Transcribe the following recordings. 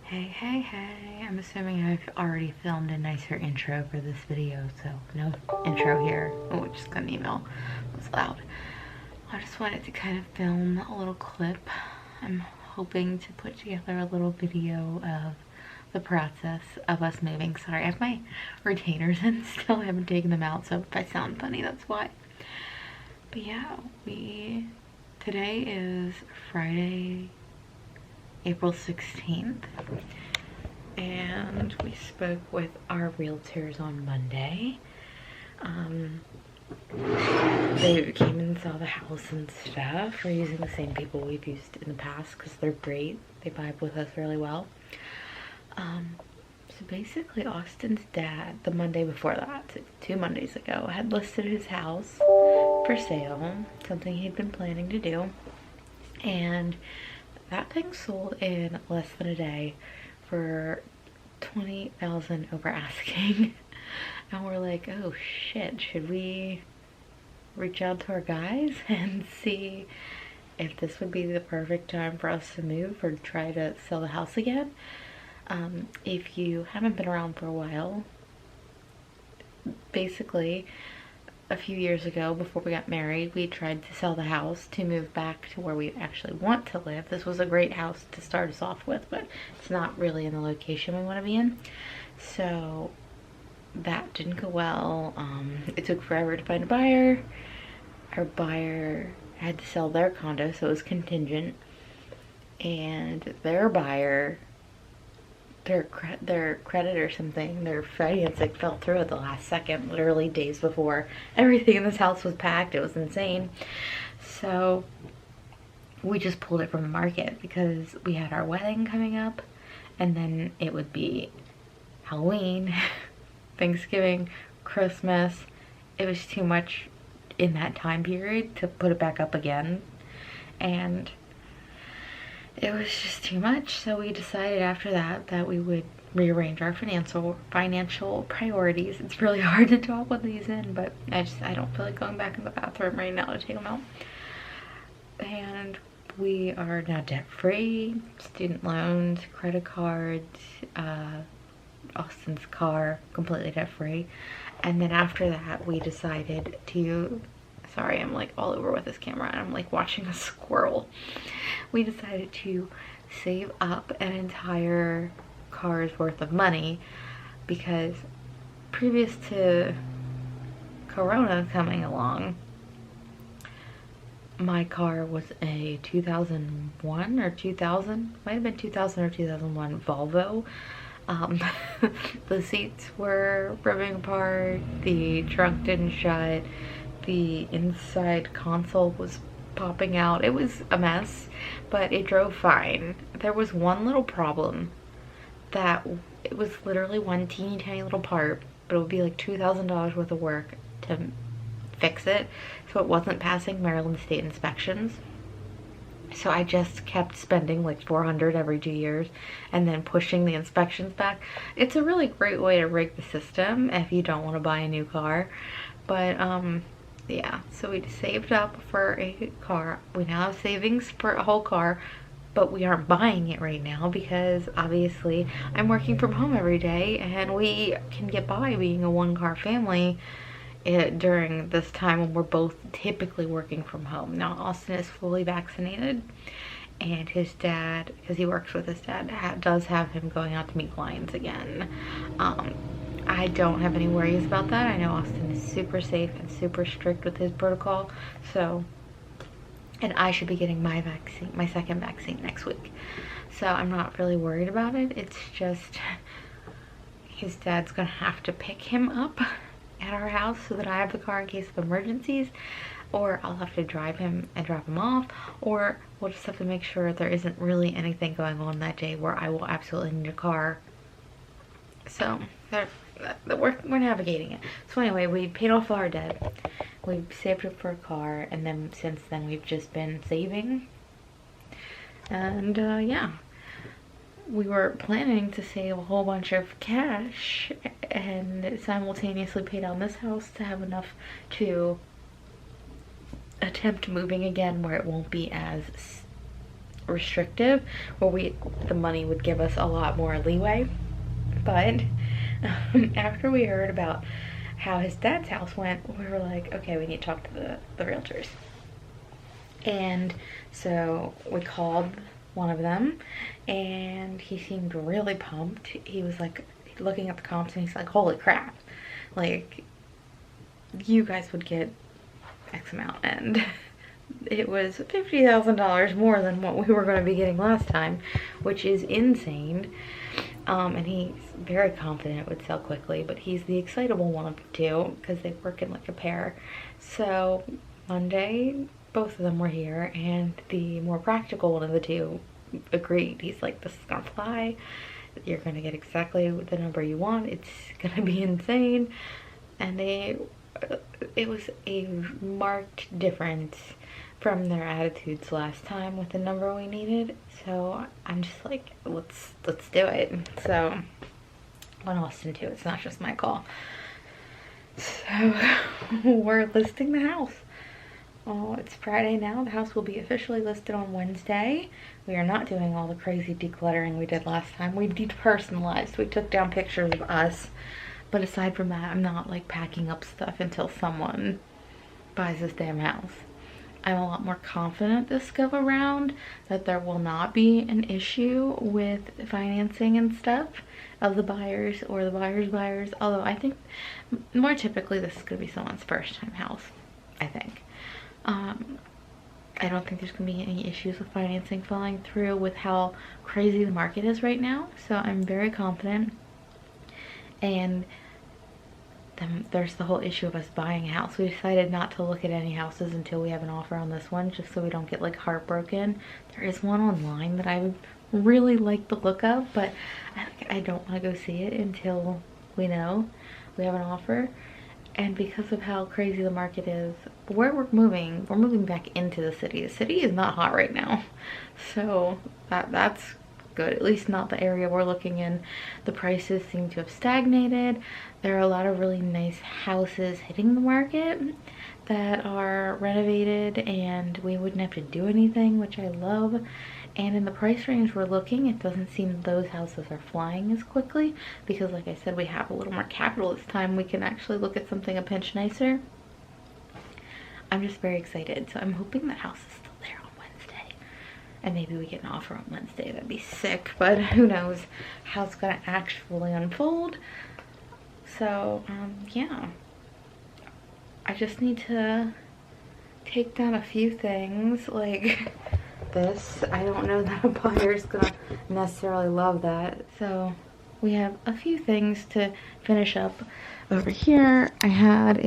Hey, I'm assuming I've already filmed a nicer intro for this video, so no intro here. Oh, just got an email. It was loud. I just wanted to kind of film a little clip. I'm hoping to put together a little video of the process of us moving. Sorry, I have my retainers in still. I haven't taken them out, so if I sound funny, that's why. But yeah, today is Friday, April 16th, and we spoke with our realtors on Monday. They came and saw the house and stuff. We're using the same people we've used in the past because they're great. They vibe with us really well. So basically Austin's dad, the Monday before that, 2 Mondays ago, had listed his house for sale, something he'd been planning to do, and that thing sold in less than a day for $20,000 over asking. And we're like, oh shit, should we reach out to our guys and see if this would be the perfect time for us to move or try to sell the house again? If you haven't been around for a while, basically a few years ago, before we got married, we tried to sell the house to move back to where we actually want to live. This was a great house to start us off with, but it's not really in the location we want to be in. So that didn't go well. It took forever to find a buyer. Our buyer had to sell their condo, so it was contingent. And their buyer, their credit or something, their financing fell through at the last second, literally days before everything in this house was packed. It was insane. So we just pulled it from the market because we had our wedding coming up, and then it would be Halloween, Thanksgiving, Christmas. It was too much in that time period to put it back up again, and it was just too much. So we decided after that we would rearrange our financial priorities. It's really hard to talk with these in, but I don't feel like going back in the bathroom right now to take them out. And we are now debt free, student loans, credit cards, Austin's car, completely debt free. And then after that we decided to, sorry, I'm like all over with this camera and I'm like watching a squirrel. We decided to save up an entire car's worth of money because previous to Corona coming along, my car was a 2001 or 2000, might have been 2000 or 2001 Volvo. The seats were ripping apart, the trunk didn't shut, the inside console was popping out. It was a mess, but it drove fine. There was one little problem that it was literally one teeny tiny little part, but it would be like $2,000 worth of work to fix it, so it wasn't passing Maryland state inspections. So I just kept spending like $400 every 2 years and then pushing the inspections back. It's a really great way to rig the system if you don't want to buy a new car. But yeah, so we saved up for a car. We now have savings for a whole car, but we aren't buying it right now because obviously I'm working from home every day and we can get by being a one-car family during this time when we're both typically working from home. Now Austin is fully vaccinated, and his dad, because he works with his dad, does have him going out to meet clients again. I don't have any worries about that. I know Austin is super safe and super strict with his protocol, so, and I should be getting my vaccine, my second vaccine next week, so I'm not really worried about it. It's just his dad's gonna have to pick him up at our house so that I have the car in case of emergencies, or I'll have to drive him and drop him off, or we'll just have to make sure there isn't really anything going on that day where I will absolutely need a car. So we're navigating it. So anyway, we paid off our debt, we've saved up for a car, and then since then we've just been saving. And yeah, we were planning to save a whole bunch of cash and simultaneously pay down this house to have enough to attempt moving again where it won't be as restrictive, where the money would give us a lot more leeway. But after we heard about how his dad's house went, we were like, okay, we need to talk to the realtors. And so we called one of them, and he seemed really pumped. He was like looking at the comps, and he's like, holy crap, like, you guys would get X amount. And it was $50,000 more than what we were going to be getting last time, which is insane. And he's very confident it would sell quickly, but he's the excitable one of the two because they work in like a pair. So Monday, both of them were here, and the more practical one of the two agreed. He's like, this is gonna fly. You're gonna get exactly the number you want. It's gonna be insane. And it was a marked difference from their attitudes last time with the number we needed. So I'm just like, let's do it. So on Austin too, it's not just my call. So we're listing the house. Oh, it's Friday now. The house will be officially listed on Wednesday. We are not doing all the crazy decluttering we did last time. We depersonalized. We took down pictures of us. But aside from that, I'm not like packing up stuff until someone buys this damn house. I'm a lot more confident this go around that there will not be an issue with financing and stuff of the buyers or the buyer's buyers. Although I think more typically this is going to be someone's first time house, I think. I don't think there's going to be any issues with financing falling through with how crazy the market is right now. So I'm very confident. And then there's the whole issue of us buying a house. We decided not to look at any houses until we have an offer on this one, just so we don't get like heartbroken. There is one online that I really like the look of, but I don't want to go see it until we know we have an offer. And because of how crazy the market is, where we're moving back into the city. The city is not hot right now, so that's good. At least not the area we're looking in. The prices seem to have stagnated. There are a lot of really nice houses hitting the market that are renovated, and we wouldn't have to do anything, which I love. And in the price range we're looking, it doesn't seem those houses are flying as quickly because, like I said, we have a little more capital this time. We can actually look at something a pinch nicer. I'm just very excited. So I'm hoping that house is still there on Wednesday. And maybe we get an offer on Wednesday. That'd be sick, but who knows how it's gonna actually unfold. So, yeah. I just need to take down a few things, like this. I don't know that a buyer's gonna necessarily love that. So we have a few things to finish up. Over here I had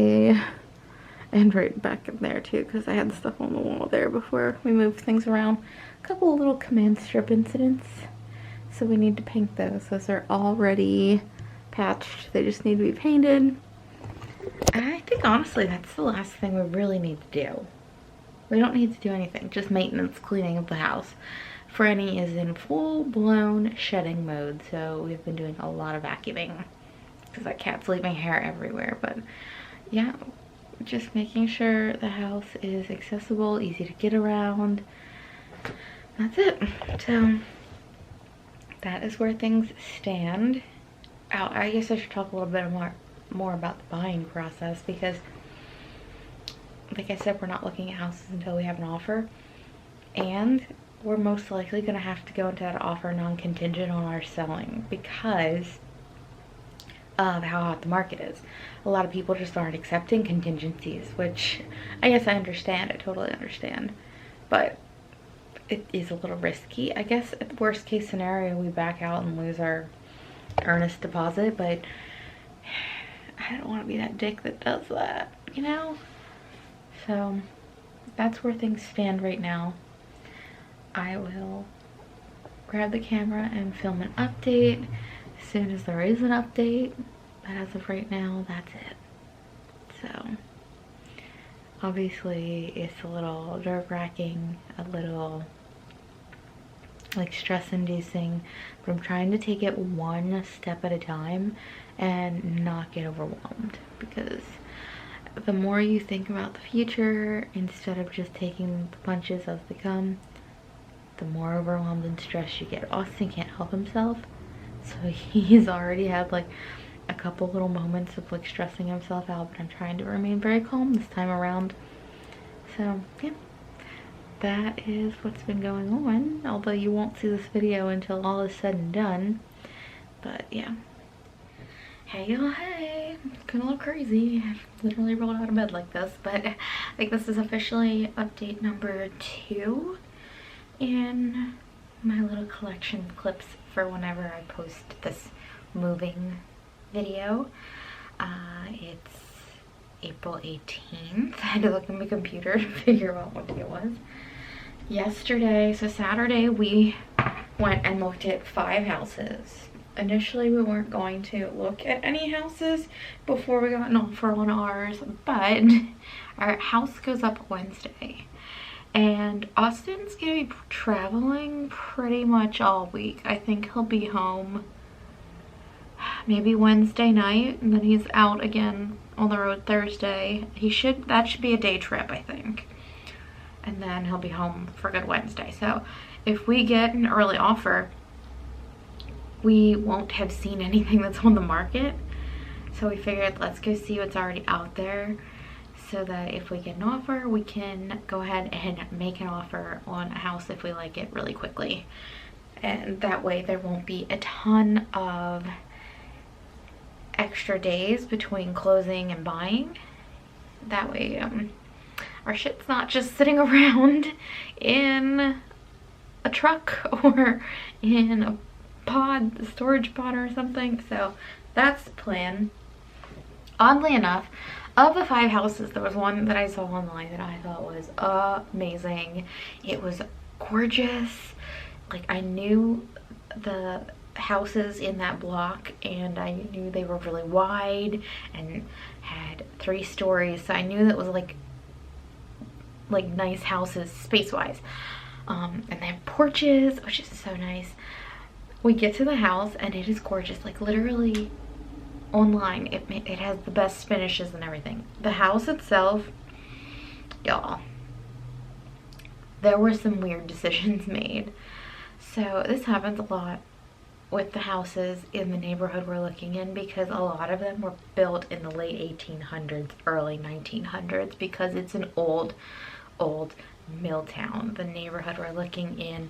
and right back in there too, because I had stuff on the wall there before we moved things around. A couple of little command strip incidents, so we need to paint those. Those are already patched, they just need to be painted. And I think honestly that's the last thing we really need to do. We don't need to do anything, just maintenance, cleaning of the house. Franny is in full-blown shedding mode, so we've been doing a lot of vacuuming because that cat's leaving hair everywhere. But yeah, just making sure the house is accessible, easy to get around. That's it. So that is where things stand. I guess I should talk a little bit more about the buying process, because like I said, we're not looking at houses until we have an offer, and we're most likely going to have to go into that offer non-contingent on our selling because of how hot the market is. A lot of people just aren't accepting contingencies, which I guess I understand. I totally understand, but it is a little risky. I guess at the worst case scenario we back out and lose our earnest deposit, but I don't want to be that dick that does that, you know? So that's where things stand right now. I will grab the camera and film an update as soon as there is an update, but as of right now, that's it. So obviously it's a little nerve-wracking, a little like stress-inducing, but I'm trying to take it one step at a time and not get overwhelmed, because the more you think about the future instead of just taking the punches as they come, the more overwhelmed and stressed you get. Austin can't help himself, so he's already had like a couple little moments of like stressing himself out, but I'm trying to remain very calm this time around. So yeah, that is what's been going on, although you won't see this video until all is said and done. But yeah. Hey y'all, hey. It's been a little crazy. I've literally rolled out of bed like this, but I think this is officially update number 2 in my little collection of clips for whenever I post this moving video. It's April 18th. I had to look at my computer to figure out what day it was. Yesterday, so Saturday, we went and looked at 5 houses. Initially, we weren't going to look at any houses before we got an offer on ours, but our house goes up Wednesday. And Austin's gonna be traveling pretty much all week. I think he'll be home maybe Wednesday night, and then he's out again on the road Thursday. That should be a day trip, I think. And then he'll be home for good Wednesday. So if we get an early offer, we won't have seen anything that's on the market. So we figured, let's go see what's already out there, so that if we get an offer, we can go ahead and make an offer on a house if we like it really quickly. And that way there won't be a ton of extra days between closing and buying. That way our shit's not just sitting around in a truck or in a storage pod or something. So that's the plan. Oddly enough, of the 5 houses, there was one that I saw online that I thought was amazing. It was gorgeous. Like, I knew the houses in that block, and I knew they were really wide and had 3 stories, so I knew that was like nice houses space-wise. And they have porches, which is so nice. We get to the house and it is gorgeous. Like, literally online, it has the best finishes and everything. The house itself, y'all, there were some weird decisions made. So this happens a lot with the houses in the neighborhood we're looking in, because a lot of them were built in the late 1800s, early 1900s, because it's an old mill town. The neighborhood we're looking in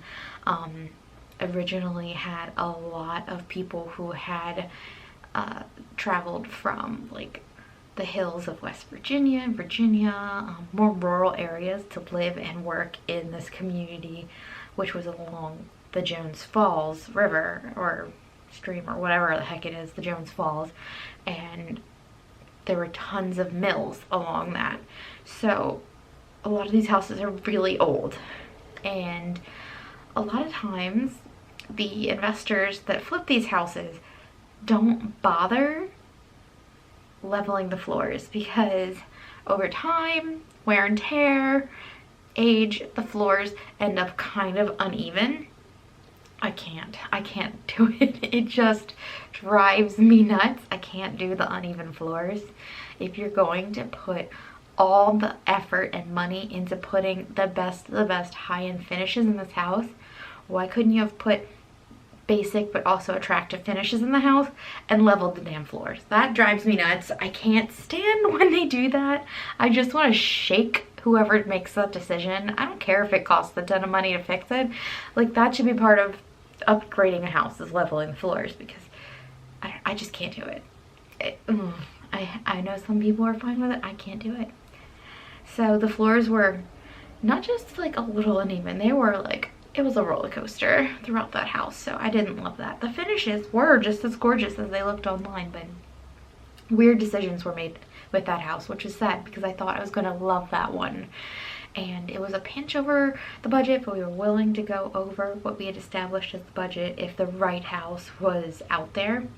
originally had a lot of people who had traveled from like the hills of West Virginia and more rural areas to live and work in this community, which was along the Jones Falls River or stream or whatever the heck it is, the Jones Falls, and there were tons of mills along that. So a lot of these houses are really old, and a lot of times the investors that flip these houses don't bother leveling the floors, because over time, wear and tear, age, the floors end up kind of uneven. I can't do it. It just drives me nuts. I can't do the uneven floors. If you're going to put all the effort and money into putting the best high-end finishes in this house, why couldn't you have put basic but also attractive finishes in the house and leveled the damn floors? That drives me nuts. I can't stand when they do that. I just want to shake whoever makes that decision. I don't care if it costs a ton of money to fix it. Like, that should be part of upgrading a house, is leveling the floors, because I just can't do it. I know some people are fine with it. I can't do it. So the floors were not just like a little uneven, they were like, it was a roller coaster throughout that house. So I didn't love that. The finishes were just as gorgeous as they looked online, but weird decisions were made with that house, which is sad, because I thought I was gonna love that one. And it was a pinch over the budget, but we were willing to go over what we had established as the budget if the right house was out there.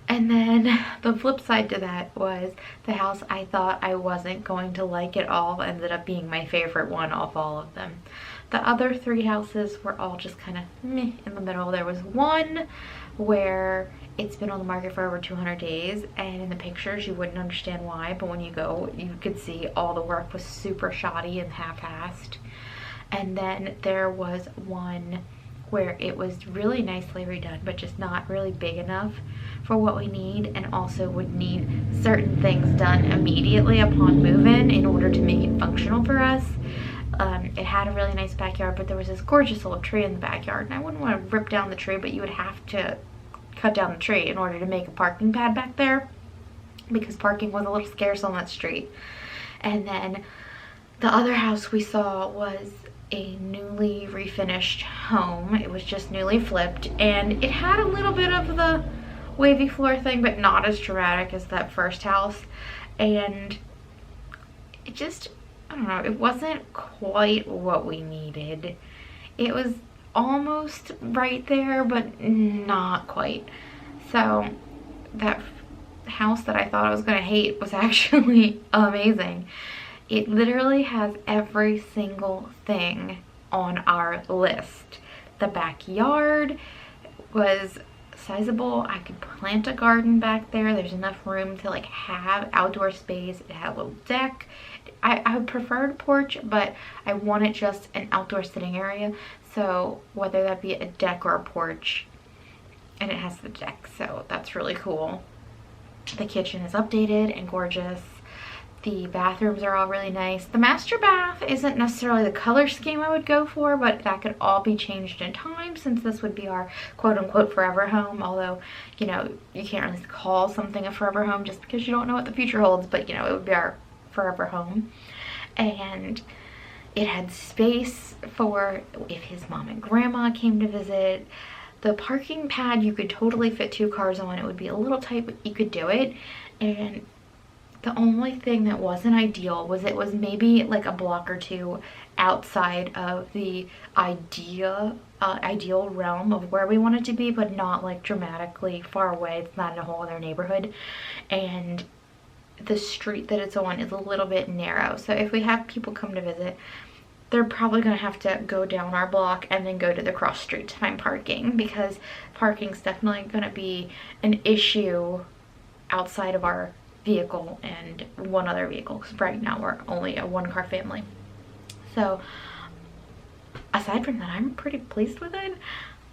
And then the flip side to that was the house I thought I wasn't going to like at all ended up being my favorite one off all of them. The other 3 houses were all just kind of meh in the middle. There was one where it's been on the market for over 200 days, and in the pictures you wouldn't understand why, but when you go, you could see all the work was super shoddy and half-assed. And then there was one where it was really nicely redone, but just not really big enough for what we need, and also would need certain things done immediately upon move-in in order to make it functional for us. It had a really nice backyard, but there was this gorgeous little tree in the backyard, and I wouldn't want to rip down the tree, but you would have to cut down the tree in order to make a parking pad back there, because parking was a little scarce on that street. And then the other house we saw was a newly refinished home. It was just newly flipped, and it had a little bit of the wavy floor thing, but not as dramatic as that first house. And it just, I don't know, it wasn't quite what we needed. It was almost right there, but not quite. So that house that I thought I was gonna hate was actually amazing. It literally has every single thing on our list. The backyard was sizable. I could plant a garden back there. There's enough room to like have outdoor space. It had a little deck. I would prefer a porch, but I wanted just an outdoor sitting area. So whether that be a deck or a porch, and it has the deck, so that's really cool. The kitchen is updated and gorgeous. The bathrooms are all really nice. The master bath isn't necessarily the color scheme I would go for, but that could all be changed in time, since this would be our quote-unquote forever home. Although, you know, you can't really call something a forever home just because you don't know what the future holds, but you know, it would be our forever home. And it had space for if his mom and grandma came to visit. The parking pad, you could totally fit 2 cars on. It would be a little tight, but you could do it. And the only thing that wasn't ideal was it was maybe like a block or 2 outside of the ideal realm of where we wanted to be, but not like dramatically far away. It's not in a whole other neighborhood. And the street that it's on is a little bit narrow. So if we have people come to visit, they're probably going to have to go down our block and then go to the cross street to find parking, because parking's definitely going to be an issue outside of our vehicle and one other vehicle, because right now we're only a 1-car family. So aside from that, I'm pretty pleased with it.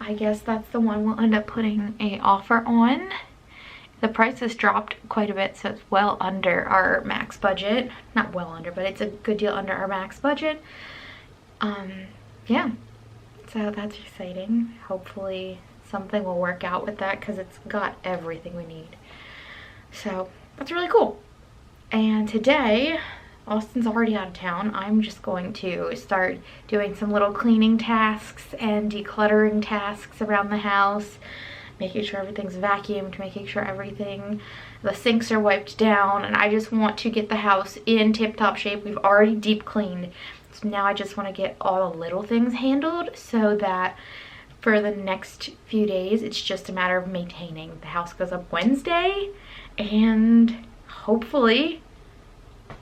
I guess that's the one we'll end up putting an offer on. The price has dropped quite a bit, so it's well under our max budget. Not well under, but it's a good deal under our max budget. Yeah, so that's exciting. Hopefully something will work out with that, because it's got everything we need. So that's really cool. And today, Austin's already out of town. I'm just going to start doing some little cleaning tasks and decluttering tasks around the house, making sure everything's vacuumed, making sure the sinks are wiped down, and I just want to get the house in tip-top shape. We've already deep cleaned, so now I just want to get all the little things handled, so that for the next few days it's just a matter of maintaining. The house goes up Wednesday, and hopefully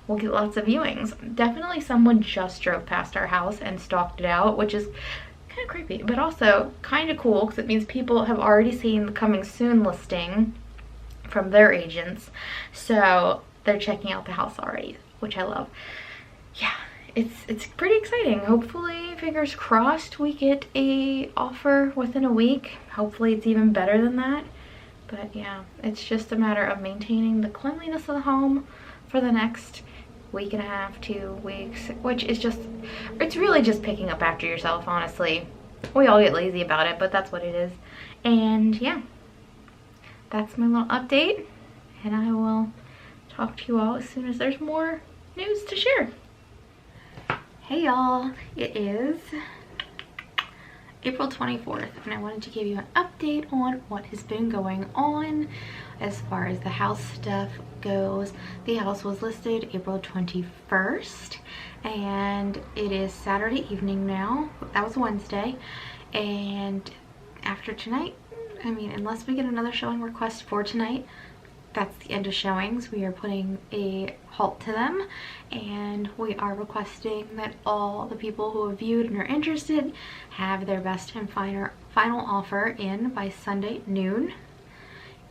we'll get lots of viewings. Definitely someone just drove past our house and stalked it out, which is kind of creepy, but also kind of cool, because it means people have already seen the coming soon listing from their agents, so they're checking out the house already, which I love. Yeah, it's pretty exciting. Hopefully, fingers crossed, we get a offer within a week. Hopefully it's even better than that. But yeah, it's just a matter of maintaining the cleanliness of the home for the next week and a half, 2 weeks, which is just, it's really just picking up after yourself, honestly. We all get lazy about it, but that's what it is. And yeah, that's my little update, and I will talk to you all as soon as there's more news to share. Hey y'all, it is April 24th, and I wanted to give you an update on what has been going on as far as the house stuff goes. The house was listed April 21st, and it is Saturday evening now. That was Wednesday, and after tonight, I mean, unless we get another showing request for tonight, that's the end of showings. We are putting a halt to them, and we are requesting that all the people who have viewed and are interested have their best and final offer in by Sunday noon,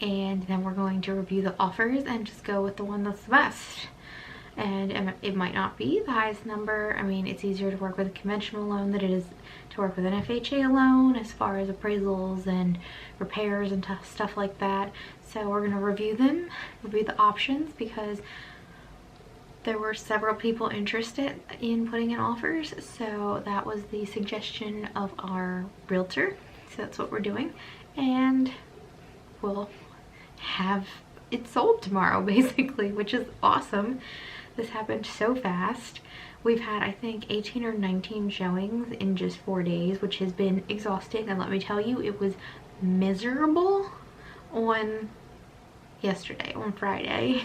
and then we're going to review the offers and just go with the one that's the best. and it might not be the highest number. I mean, it's easier to work with a conventional loan than it is to work with an FHA loan as far as appraisals and repairs and stuff like that. So we're going to review the options, because there were several people interested in putting in offers. So that was the suggestion of our realtor. So that's what we're doing. And we'll have it sold tomorrow, basically, which is awesome. This happened so fast. We've had, I think, 18 or 19 showings in just 4 days, which has been exhausting. And let me tell you, it was miserable on Friday,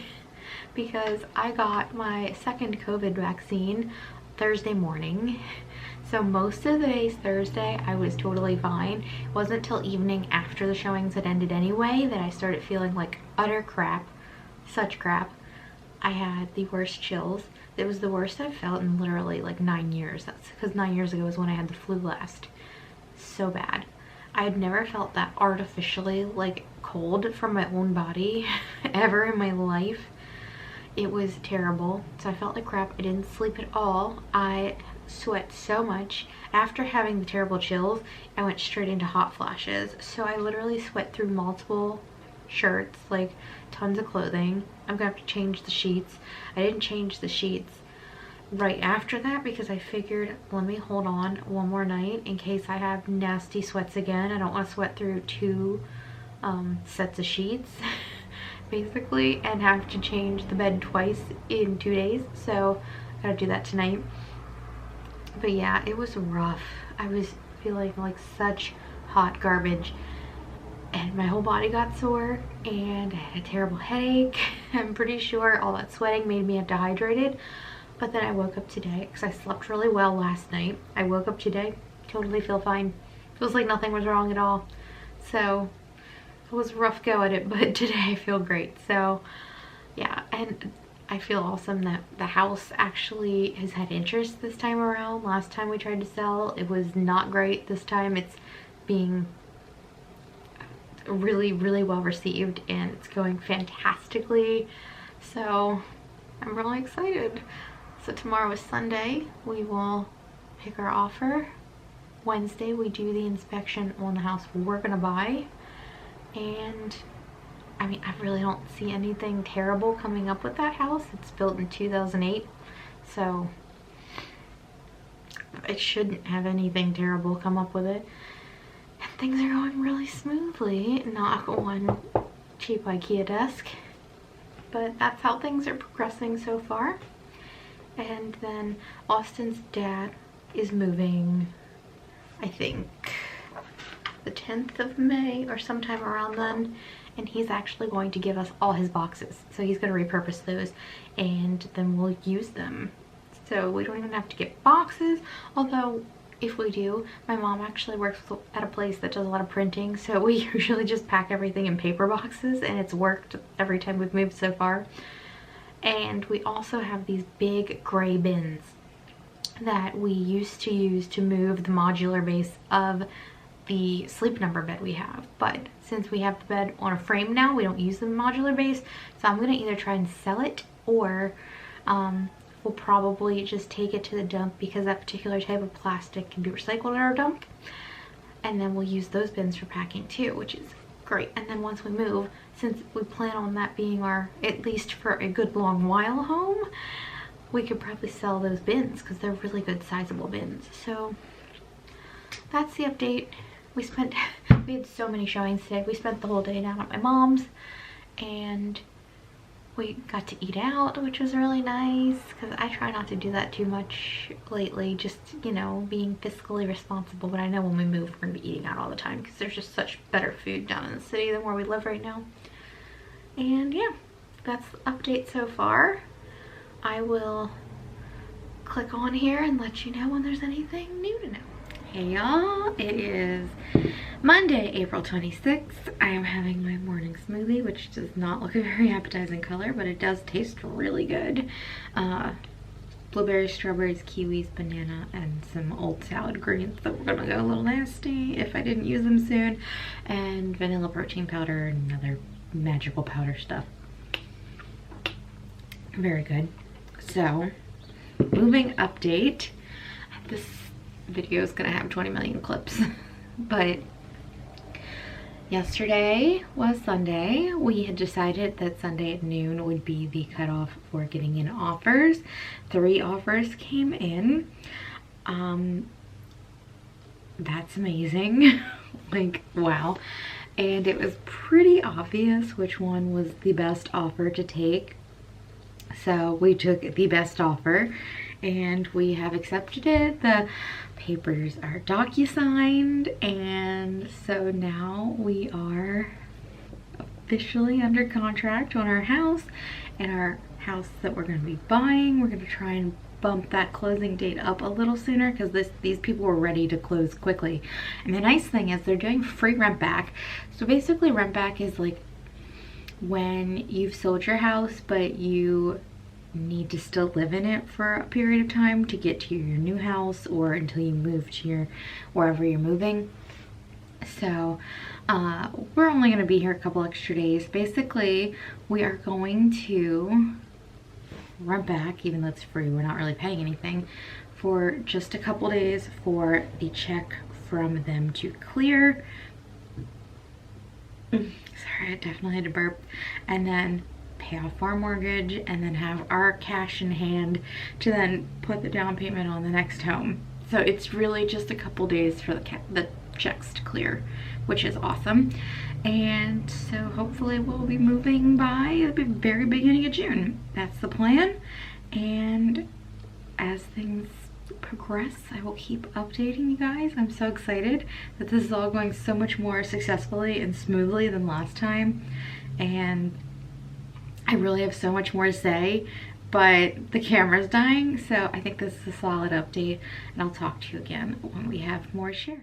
because I got my second COVID vaccine Thursday morning. So most of the days Thursday I was totally fine. It wasn't till evening after the showings had ended anyway that I started feeling like utter crap, such crap. I had the worst chills. It was the worst I've felt in literally like 9 years. That's because 9 years ago was when I had the flu last. So bad. I had never felt that artificially like cold from my own body ever in my life. It was terrible. So I felt like crap. I didn't sleep at all. I sweat so much. After having the terrible chills, I went straight into hot flashes. So I literally sweat through multiple shirts, like tons of clothing. I'm gonna have to change the sheets. I didn't change the sheets right after that because I figured, let me hold on one more night in case I have nasty sweats again. I don't want to sweat through 2 sets of sheets basically, and have to change the bed twice in 2 days. So I gotta do that tonight. But yeah, it was rough. I was feeling like such hot garbage, and my whole body got sore, and I had a terrible headache. I'm pretty sure all that sweating made me dehydrated. But then I woke up today, because I slept really well last night. I woke up today, totally feel fine. Feels like nothing was wrong at all. So it was a rough go at it, but today I feel great. So yeah, and I feel awesome that the house actually has had interest this time around. Last time we tried to sell, it was not great. This time it's being really, really well received, and it's going fantastically. So I'm really excited. So tomorrow is Sunday. We will pick our offer. Wednesday we do the inspection on the house we're gonna buy. And I mean, I really don't see anything terrible coming up with that house. It's built in 2008, so it shouldn't have anything terrible come up with it. And things are going really smoothly. Knock on cheap IKEA desk. But that's how things are progressing so far. And then Austin's dad is moving, I think, the 10th of May or sometime around then. And he's actually going to give us all his boxes. So he's going to repurpose those, and then we'll use them. So we don't even have to get boxes. Although, if we do, my mom actually works at a place that does a lot of printing. So we usually just pack everything in paper boxes, and it's worked every time we've moved so far. And we also have these big gray bins that we used to use to move the modular base of the Sleep Number bed we have. But since we have the bed on a frame now, we don't use the modular base. So I'm going to either try and sell it, or we'll probably just take it to the dump, because that particular type of plastic can be recycled at our dump. And then we'll use those bins for packing too, which is great. And then once we move, since we plan on that being our, at least for a good long while, home, we could probably sell those bins because they're really good sizable bins. So that's the update. We had so many showings today. We spent the whole day down at my mom's, and we got to eat out, which was really nice, because I try not to do that too much lately, just, you know, being fiscally responsible. But I know when we move, we're gonna be eating out all the time, because there's just such better food down in the city than where we live right now. And yeah, that's the update so far. I will click on here and let you know when there's anything new to know. Hey y'all, it is Monday, April 26th. I am having my morning smoothie, which does not look a very appetizing color, but it does taste really good. Blueberries, strawberries, kiwis, banana, and some old salad greens that were gonna go a little nasty if I didn't use them soon, and vanilla protein powder and other magical powder stuff. Very good. So, moving update. This video is gonna have 20 million clips, but yesterday was Sunday. We had decided that Sunday at noon would be the cutoff for getting in offers. 3 offers came in. That's amazing. Like, wow. And it was pretty obvious which one was the best offer to take. So we took the best offer and we have accepted it. The papers are docu-signed, and so now we are officially under contract on our house, and our house that we're going to be buying. We're going to try and bump that closing date up a little sooner because these people were ready to close quickly. And the nice thing is they're doing free rent back. So basically rent back is like when you've sold your house but you need to still live in it for a period of time to get to your new house or until you move to wherever you're moving. So we're only going to be here a couple extra days. Basically, we are going to rent back, even though it's free, we're not really paying anything, for just a couple days for the check from them to clear. Sorry, I definitely had to burp. And then pay off our mortgage, and then have our cash in hand to then put the down payment on the next home. So it's really just a couple days for the checks to clear, which is awesome. And so hopefully we'll be moving by the very beginning of June. That's the plan. And as things progress, I will keep updating you guys. I'm so excited that this is all going so much more successfully and smoothly than last time. And I really have so much more to say, but the camera's dying, so I think this is a solid update, and I'll talk to you again when we have more to share.